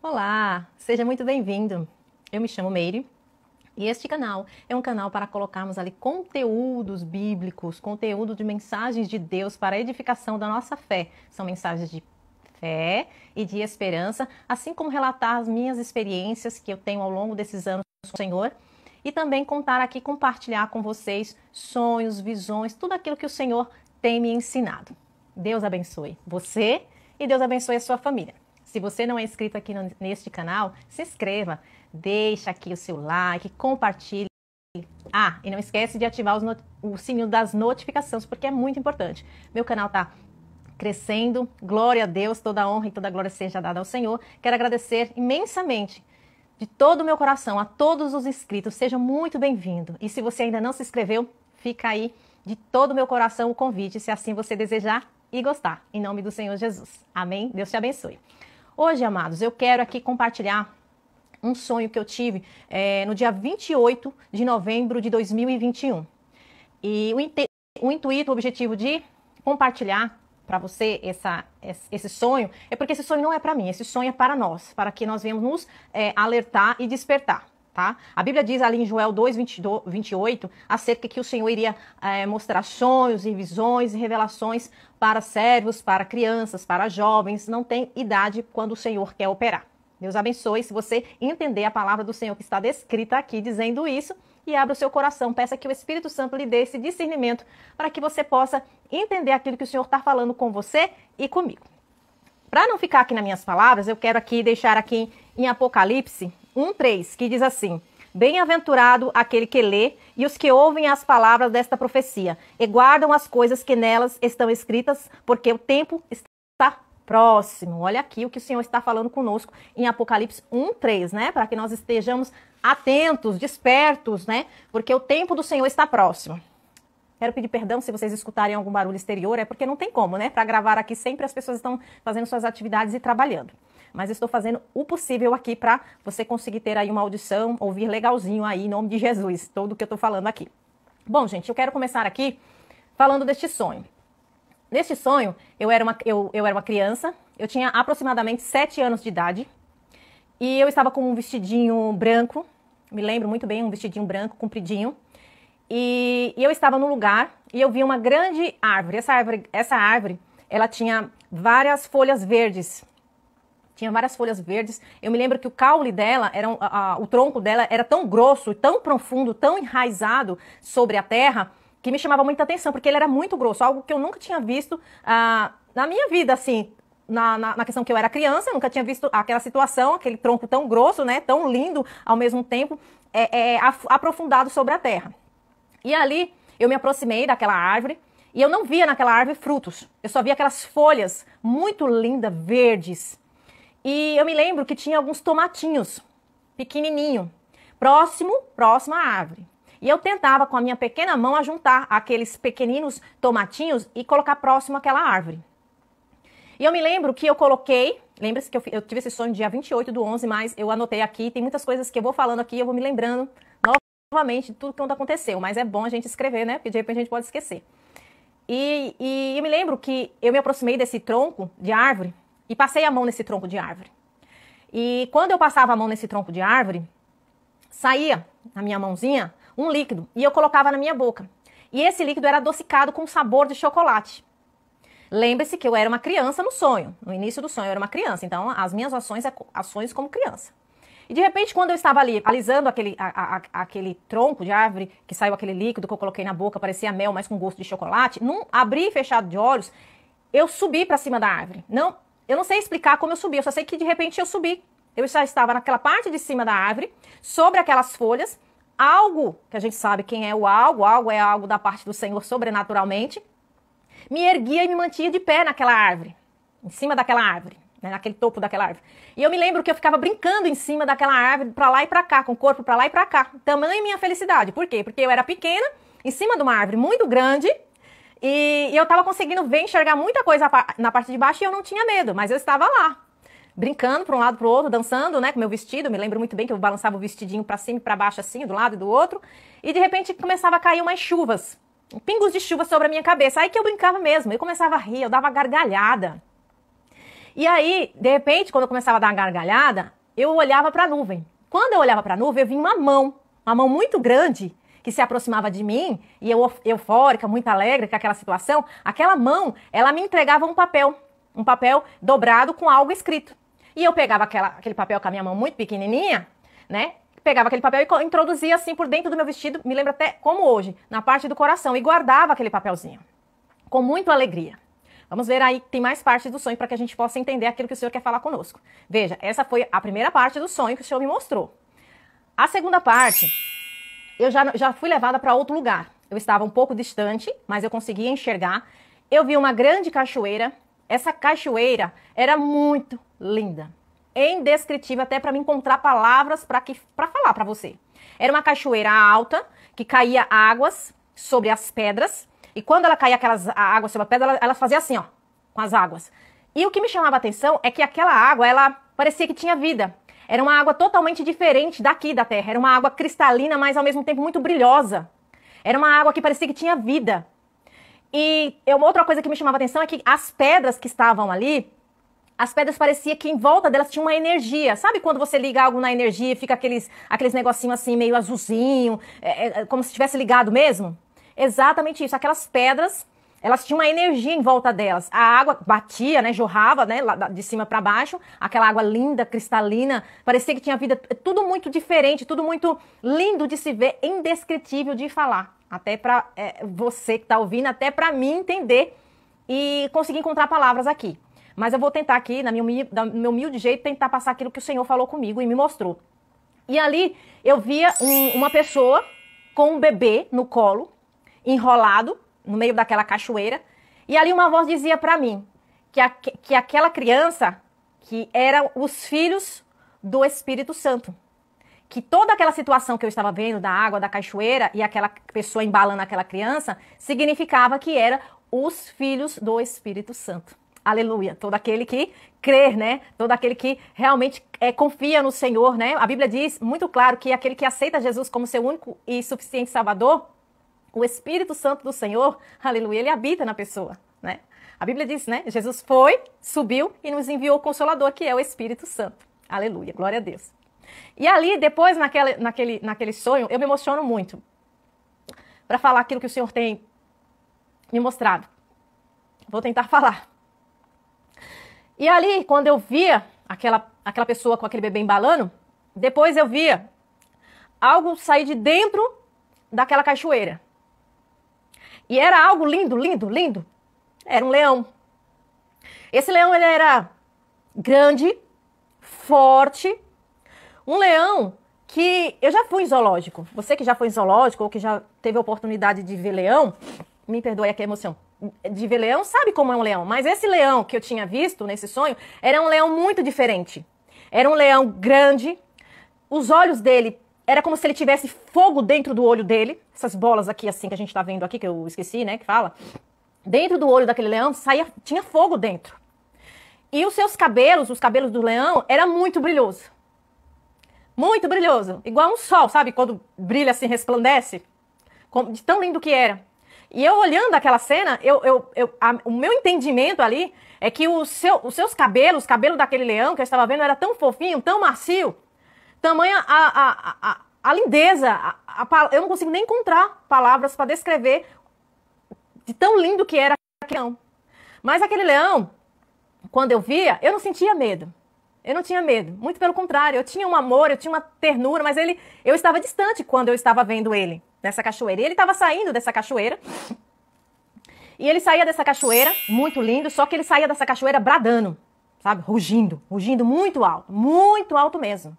Olá, seja muito bem-vindo. Eu me chamo Meire e este canal é um canal para colocarmos ali conteúdos bíblicos, conteúdo de mensagens de Deus para a edificação da nossa fé. São mensagens de fé e de esperança, assim como relatar as minhas experiências que eu tenho ao longo desses anos com o Senhor e também contar aqui, compartilhar com vocês sonhos, visões, tudo aquilo que o Senhor tem me ensinado. Deus abençoe você e Deus abençoe a sua família. Se você não é inscrito aqui neste canal, se inscreva, deixa aqui o seu like, compartilhe. Ah, e não esquece de ativar o sininho das notificações, porque é muito importante. Meu canal está crescendo, glória a Deus, toda a honra e toda a glória seja dada ao Senhor. Quero agradecer imensamente, de todo o meu coração, a todos os inscritos. Seja muito bem-vindo. E se você ainda não se inscreveu, fica aí de todo o meu coração o convite, se assim você desejar e gostar. Em nome do Senhor Jesus. Amém? Deus te abençoe. Hoje, amados, eu quero aqui compartilhar um sonho que eu tive no dia 28 de novembro de 2021. E o intuito, o objetivo de compartilhar para você esse sonho é porque esse sonho não é para mim, esse sonho é para nós, para que nós venhamos nos alertar e despertar. Tá? A Bíblia diz ali em Joel 2:28 acerca que o Senhor iria mostrar sonhos e visões e revelações para servos, para crianças, para jovens. Não tem idade quando o Senhor quer operar. Deus abençoe se você entender a palavra do Senhor que está descrita aqui dizendo isso e abra o seu coração. Peça que o Espírito Santo lhe dê esse discernimento para que você possa entender aquilo que o Senhor está falando com você e comigo. Para não ficar aqui nas minhas palavras, eu quero aqui deixar aqui em Apocalipse 1:3, que diz assim: Bem-aventurado aquele que lê e os que ouvem as palavras desta profecia e guardam as coisas que nelas estão escritas, porque o tempo está próximo. Olha aqui o que o Senhor está falando conosco em Apocalipse 1:3, né? Para que nós estejamos atentos, despertos, né? Porque o tempo do Senhor está próximo. Quero pedir perdão se vocês escutarem algum barulho exterior, é porque não tem como, né? Para gravar aqui sempre as pessoas estão fazendo suas atividades e trabalhando. Mas estou fazendo o possível aqui para você conseguir ter aí uma audição, ouvir legalzinho aí, em nome de Jesus, tudo o que eu estou falando aqui. Bom, gente, eu quero começar aqui falando deste sonho. Neste sonho, eu era uma criança, eu tinha aproximadamente 7 anos de idade e eu estava com um vestidinho branco, me lembro muito bem, um vestidinho branco, compridinho. E eu estava num lugar e eu vi uma grande árvore. Essa árvore, ela tinha várias folhas verdes. Tinha várias folhas verdes. Eu me lembro que o caule dela, o tronco dela era tão grosso, tão profundo, tão enraizado sobre a terra, que me chamava muita atenção, porque ele era muito grosso, algo que eu nunca tinha visto na minha vida, assim, na questão que eu era criança, eu nunca tinha visto aquela situação, aquele tronco tão grosso, né, tão lindo, ao mesmo tempo, aprofundado sobre a terra. E ali eu me aproximei daquela árvore e eu não via naquela árvore frutos. Eu só via aquelas folhas muito lindas, verdes. E eu me lembro que tinha alguns tomatinhos, pequenininho, próximo à árvore. E eu tentava com a minha pequena mão ajuntar aqueles pequeninos tomatinhos e colocar próximo àquela árvore. E eu me lembro que eu coloquei, lembre-se que eu tive esse sonho dia 28/11, mas eu anotei aqui, tem muitas coisas que eu vou falando aqui, eu vou me lembrando novamente de tudo que aconteceu, mas é bom a gente escrever, né? Porque de repente a gente pode esquecer. E eu me lembro que eu me aproximei desse tronco de árvore e passei a mão nesse tronco de árvore. E quando eu passava a mão nesse tronco de árvore, saía na minha mãozinha um líquido e eu colocava na minha boca. E esse líquido era adocicado com sabor de chocolate. Lembre-se que eu era uma criança no sonho. No início do sonho eu era uma criança, então as minhas ações como criança. E de repente, quando eu estava ali alisando aquele tronco de árvore, que saiu aquele líquido que eu coloquei na boca, parecia mel, mas com gosto de chocolate, num abrir e fechado de olhos, eu subi para cima da árvore. Eu não sei explicar como eu subi, eu só sei que de repente eu subi. Eu já estava naquela parte de cima da árvore, sobre aquelas folhas, algo, que a gente sabe quem é o algo é algo da parte do Senhor sobrenaturalmente, me erguia e me mantinha de pé naquela árvore, em cima daquela árvore. Naquele topo daquela árvore. E eu me lembro que eu ficava brincando em cima daquela árvore, pra lá e pra cá, com o corpo pra lá e pra cá. Tamanha minha felicidade. Por quê? Porque eu era pequena, em cima de uma árvore muito grande, e eu tava conseguindo enxergar muita coisa na parte de baixo e eu não tinha medo, mas eu estava lá, brincando pra um lado pro outro, dançando, né, com meu vestido. Me lembro muito bem que eu balançava o vestidinho pra cima e pra baixo assim, do lado e do outro, e de repente começava a cair umas chuvas, pingos de chuva sobre a minha cabeça. Aí que eu brincava mesmo, eu começava a rir, eu dava gargalhada. E aí, de repente, quando eu começava a dar uma gargalhada, eu olhava para a nuvem. Quando eu olhava para a nuvem, eu vi uma mão muito grande, que se aproximava de mim, e eu eufórica, muito alegre com aquela situação. Aquela mão, ela me entregava um papel dobrado com algo escrito. E eu pegava aquele papel com a minha mão muito pequenininha, né? Pegava aquele papel e introduzia assim por dentro do meu vestido, me lembro até como hoje, na parte do coração, e guardava aquele papelzinho, com muita alegria. Vamos ver aí, tem mais parte do sonho para que a gente possa entender aquilo que o Senhor quer falar conosco. Veja, essa foi a primeira parte do sonho que o Senhor me mostrou. A segunda parte, eu já fui levada para outro lugar. Eu estava um pouco distante, mas eu conseguia enxergar. Eu vi uma grande cachoeira. Essa cachoeira era muito linda, indescritível, até para me encontrar palavras para falar para você. Era uma cachoeira alta, que caía águas sobre as pedras. E quando ela caía aquelas águas sobre a pedra, ela fazia assim, ó, com as águas. E o que me chamava a atenção é que aquela água, ela parecia que tinha vida. Era uma água totalmente diferente daqui da terra. Era uma água cristalina, mas ao mesmo tempo muito brilhosa. Era uma água que parecia que tinha vida. E uma outra coisa que me chamava a atenção é que as pedras que estavam ali, as pedras parecia que em volta delas tinha uma energia. Sabe quando você liga algo na energia e fica aqueles negocinhos assim meio azulzinho, como se tivesse ligado mesmo? Exatamente isso. Aquelas pedras, elas tinham uma energia em volta delas. A água batia, né, jorrava, né, lá de cima para baixo. Aquela água linda, cristalina, parecia que tinha vida. Tudo muito diferente, tudo muito lindo de se ver, indescritível de falar. Até para você que está ouvindo, até para mim entender e conseguir encontrar palavras aqui. Mas eu vou tentar aqui, no meu humilde jeito, tentar passar aquilo que o Senhor falou comigo e me mostrou. E ali eu via uma pessoa com um bebê no colo, enrolado no meio daquela cachoeira, e ali uma voz dizia para mim que aquela criança, que eram os filhos do Espírito Santo, que toda aquela situação que eu estava vendo da água da cachoeira e aquela pessoa embalando aquela criança, significava que eram os filhos do Espírito Santo. Aleluia, todo aquele que crê, né? Todo aquele que realmente confia no Senhor, né? A Bíblia diz muito claro que aquele que aceita Jesus como seu único e suficiente Salvador, o Espírito Santo do Senhor, aleluia, ele habita na pessoa, né? A Bíblia diz, né? Jesus foi, subiu e nos enviou o Consolador, que é o Espírito Santo. Aleluia, glória a Deus. E ali, depois, naquele sonho, eu me emociono muito para falar aquilo que o Senhor tem me mostrado. Vou tentar falar. E ali, quando eu via aquela pessoa com aquele bebê embalando, depois eu via algo sair de dentro daquela cachoeira. E era algo lindo, lindo, lindo. Era um leão. Esse leão, ele era grande, forte. Um leão que... Eu já fui em zoológico. Você que já foi em zoológico ou que já teve a oportunidade de ver leão, me perdoe aqui a emoção, de ver leão, sabe como é um leão. Mas esse leão que eu tinha visto nesse sonho, era um leão muito diferente. Era um leão grande. Os olhos dele... Era como se ele tivesse fogo dentro do olho dele. Essas bolas aqui, assim, que a gente tá vendo aqui, que eu esqueci, né, que fala. Dentro do olho daquele leão, tinha fogo dentro. E os seus cabelos, os cabelos do leão, era muito brilhoso. Muito brilhoso. Igual um sol, sabe? Quando brilha assim, resplandece. De tão lindo que era. E eu olhando aquela cena, o meu entendimento ali é que os seus cabelos, o cabelo daquele leão que eu estava vendo, era tão fofinho, tão macio. Tamanha a lindeza, eu não consigo nem encontrar palavras para descrever de tão lindo que era aquele leão. Mas aquele leão, quando eu via, eu não sentia medo. Eu não tinha medo, muito pelo contrário, eu tinha um amor, eu tinha uma ternura, mas eu estava distante quando eu estava vendo ele nessa cachoeira. E ele estava saindo dessa cachoeira, e ele saía dessa cachoeira, muito lindo, só que ele saía dessa cachoeira bradando, sabe, rugindo muito alto mesmo.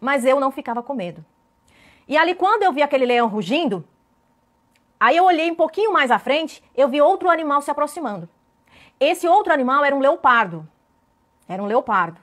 Mas eu não ficava com medo. E ali, quando eu vi aquele leão rugindo, aí eu olhei um pouquinho mais à frente, eu vi outro animal se aproximando. Esse outro animal era um leopardo. Era um leopardo.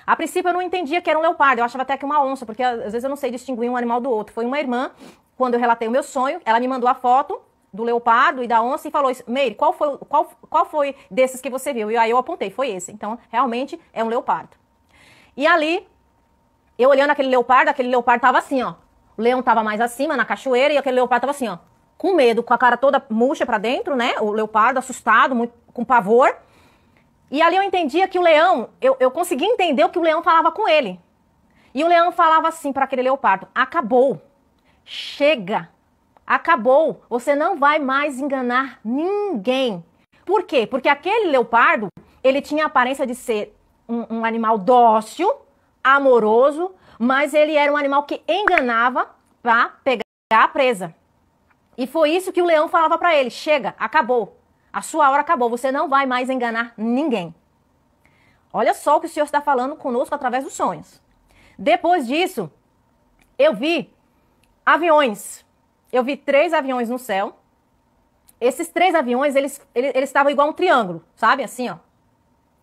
A princípio eu não entendia que era um leopardo, eu achava até que uma onça, porque às vezes eu não sei distinguir um animal do outro. Foi uma irmã, quando eu relatei o meu sonho, ela me mandou a foto do leopardo e da onça e falou: Meire, qual foi desses que você viu? E aí eu apontei, foi esse. Então, realmente é um leopardo. E ali... Eu olhando aquele leopardo tava assim, ó. O leão tava mais acima, na cachoeira, e aquele leopardo tava assim, ó. Com medo, com a cara toda murcha pra dentro, né? O leopardo assustado, muito, com pavor. E ali eu entendia que o leão, eu conseguia entender o que o leão falava com ele. E o leão falava assim para aquele leopardo: acabou, chega, acabou, você não vai mais enganar ninguém. Por quê? Porque aquele leopardo, ele tinha a aparência de ser um animal dócil, amoroso, mas ele era um animal que enganava para pegar a presa. E foi isso que o leão falava para ele: chega, acabou, a sua hora acabou, você não vai mais enganar ninguém. Olha só o que o Senhor está falando conosco através dos sonhos. Depois disso, eu vi aviões. Eu vi 3 aviões no céu. Esses 3 aviões, eles estavam igual um triângulo, sabe? Assim, ó.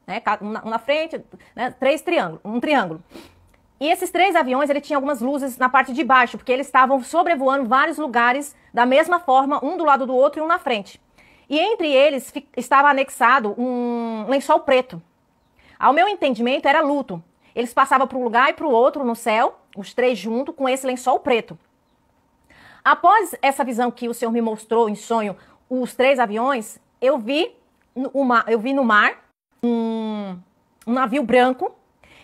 Né? Um na frente, né? 3 triângulos, um triângulo. E esses 3 aviões, ele tinha algumas luzes na parte de baixo, porque eles estavam sobrevoando vários lugares da mesma forma, um do lado do outro e um na frente. E entre eles estava anexado um lençol preto. Ao meu entendimento, era luto. Eles passavam para um lugar e para o outro no céu, os 3 juntos, com esse lençol preto. Após essa visão que o Senhor me mostrou em sonho, os 3 aviões, eu vi no mar um navio branco.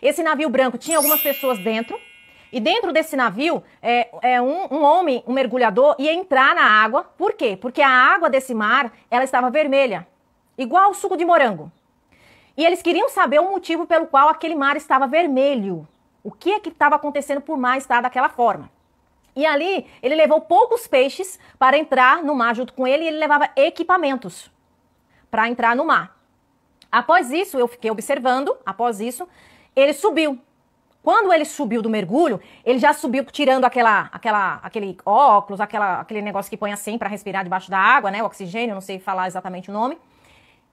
Esse navio branco tinha algumas pessoas dentro. E dentro desse navio, um homem, um mergulhador, ia entrar na água. Por quê? Porque a água desse mar, ela estava vermelha, igual o suco de morango. E eles queriam saber o motivo pelo qual aquele mar estava vermelho. O que é que estava acontecendo por mar estar daquela forma. E ali, ele levou poucos peixes para entrar no mar junto com ele, e ele levava equipamentos para entrar no mar. Após isso, eu fiquei observando, ele subiu. Quando ele subiu do mergulho, ele já subiu tirando aquele óculos, aquele negócio que põe assim para respirar debaixo da água, né? O oxigênio, não sei falar exatamente o nome.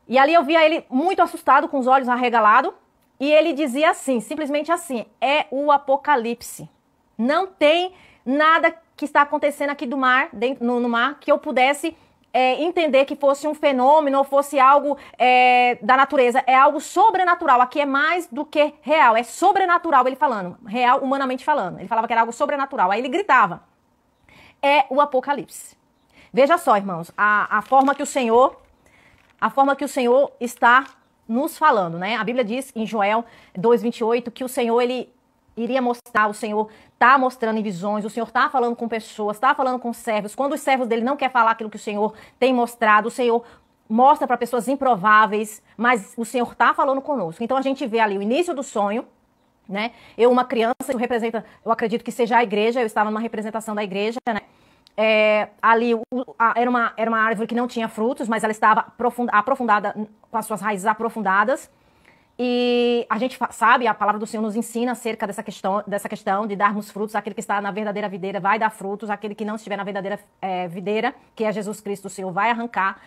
E ali eu via ele muito assustado, com os olhos arregalados, e ele dizia assim, simplesmente assim: é o apocalipse. Não tem nada que está acontecendo aqui no mar, que eu pudesse entender que fosse um fenômeno ou fosse algo da natureza. É algo sobrenatural. Aqui é mais do que real. É sobrenatural, ele falando. Real, humanamente falando. Ele falava que era algo sobrenatural. Aí ele gritava: é o apocalipse. Veja só, irmãos, a forma que o Senhor está nos falando, né? A Bíblia diz em Joel 2:28 que o Senhor, ele iria mostrar, o Senhor está mostrando em visões, o Senhor está falando com pessoas, está falando com servos. Quando os servos dele não querem falar aquilo que o Senhor tem mostrado, o Senhor mostra para pessoas improváveis, mas o Senhor está falando conosco. Então a gente vê ali o início do sonho, né? Uma criança, eu acredito que seja a igreja, eu estava numa representação da igreja, né? Ali era uma árvore que não tinha frutos, mas ela estava aprofundada, com as suas raízes aprofundadas. E a gente sabe, a palavra do Senhor nos ensina acerca dessa questão de darmos frutos. Aquele que está na verdadeira videira vai dar frutos, aquele que não estiver na verdadeira videira, que é Jesus Cristo, o Senhor vai arrancar.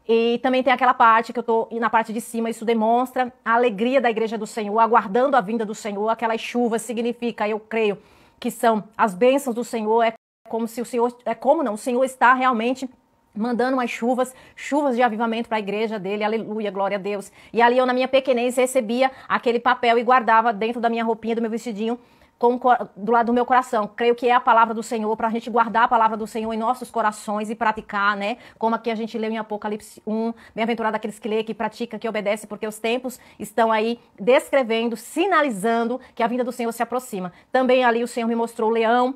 E também tem aquela parte que eu estou na parte de cima, isso demonstra a alegria da igreja do Senhor, aguardando a vinda do Senhor. Aquelas chuvas significa, eu creio, que são as bênçãos do Senhor. O Senhor está realmente mandando umas chuvas de avivamento para a igreja dele, aleluia, glória a Deus. E ali eu, na minha pequenez, recebia aquele papel e guardava dentro da minha roupinha, do meu vestidinho, do lado do meu coração. Creio que é a palavra do Senhor, para a gente guardar a palavra do Senhor em nossos corações e praticar, né? Como aqui a gente leu em Apocalipse 1, bem-aventurado aqueles que lê, que pratica, que obedece, porque os tempos estão aí descrevendo, sinalizando que a vinda do Senhor se aproxima. Também ali o Senhor me mostrou o leão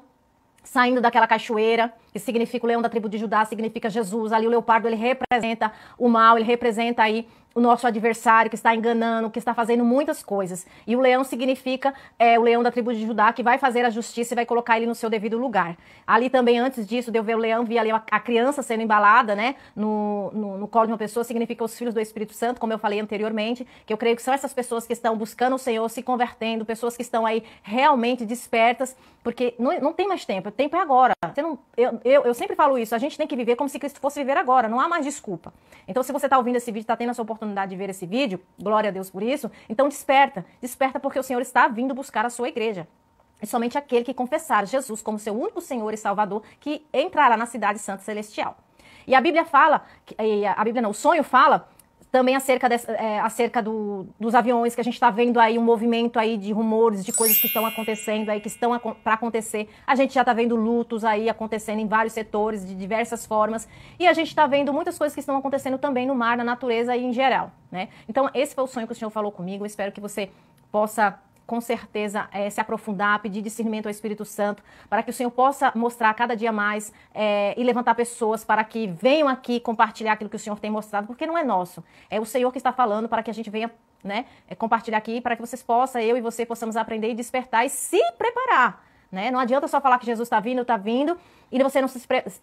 saindo daquela cachoeira, que significa o leão da tribo de Judá, significa Jesus. Ali o leopardo, ele representa o mal, ele representa aí o nosso adversário que está enganando, que está fazendo muitas coisas. E o leão significa o leão da tribo de Judá, que vai fazer a justiça e vai colocar ele no seu devido lugar. Ali também, antes disso, de eu ver o leão, vi ali a criança sendo embalada, né, no colo de uma pessoa, significa os filhos do Espírito Santo, como eu falei anteriormente, que eu creio que são essas pessoas que estão buscando o Senhor, se convertendo, pessoas que estão aí realmente despertas, porque não tem mais tempo, o tempo é agora. Eu sempre falo isso, a gente tem que viver como se Cristo fosse viver agora, não há mais desculpa. Então, se você está ouvindo esse vídeo, está tendo essa oportunidade de ver esse vídeo, glória a Deus por isso, então desperta porque o Senhor está vindo buscar a sua igreja. E somente aquele que confessar Jesus como seu único Senhor e Salvador, que entrará na cidade santa celestial. E a Bíblia fala, o sonho fala Também acerca dos aviões, que a gente está vendo aí um movimento aí de rumores, de coisas que estão acontecendo aí, que estão para acontecer. A gente já está vendo lutos aí acontecendo em vários setores, de diversas formas. E a gente está vendo muitas coisas que estão acontecendo também no mar, na natureza e em geral, né? Então, esse foi o sonho que o Senhor falou comigo. Eu espero que você possa, com certeza, se aprofundar, pedir discernimento ao Espírito Santo, para que o Senhor possa mostrar cada dia mais e levantar pessoas para que venham aqui compartilhar aquilo que o Senhor tem mostrado, porque não é nosso. É o Senhor que está falando para que a gente venha, né, compartilhar aqui, para que vocês possam, eu e você, possamos aprender e despertar e se preparar. Né? Não adianta só falar que Jesus está vindo, e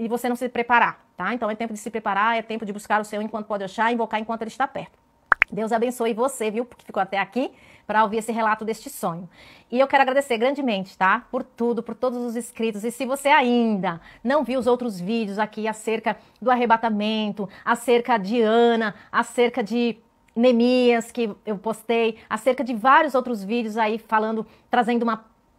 você não se preparar, tá? Então é tempo de se preparar, é tempo de buscar o Senhor enquanto pode achar, invocar enquanto Ele está perto. Deus abençoe você, viu, porque ficou até aqui para ouvir esse relato deste sonho. E eu quero agradecer grandemente, tá? Por tudo, por todos os inscritos. E se você ainda não viu os outros vídeos aqui acerca do arrebatamento, acerca de Ana, acerca de Neemias, que eu postei, acerca de vários outros vídeos aí falando, trazendo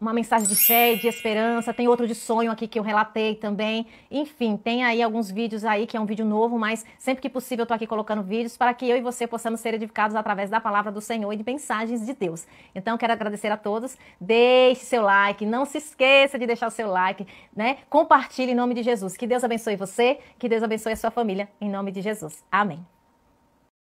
uma mensagem de fé, de esperança, tem outro de sonho aqui que eu relatei também. Enfim, tem aí alguns vídeos aí que é um vídeo novo, mas sempre que possível eu tô aqui colocando vídeos para que eu e você possamos ser edificados através da palavra do Senhor e de mensagens de Deus. Então, quero agradecer a todos. Deixe seu like, não se esqueça de deixar o seu like, né? Compartilhe em nome de Jesus. Que Deus abençoe você, que Deus abençoe a sua família, em nome de Jesus. Amém.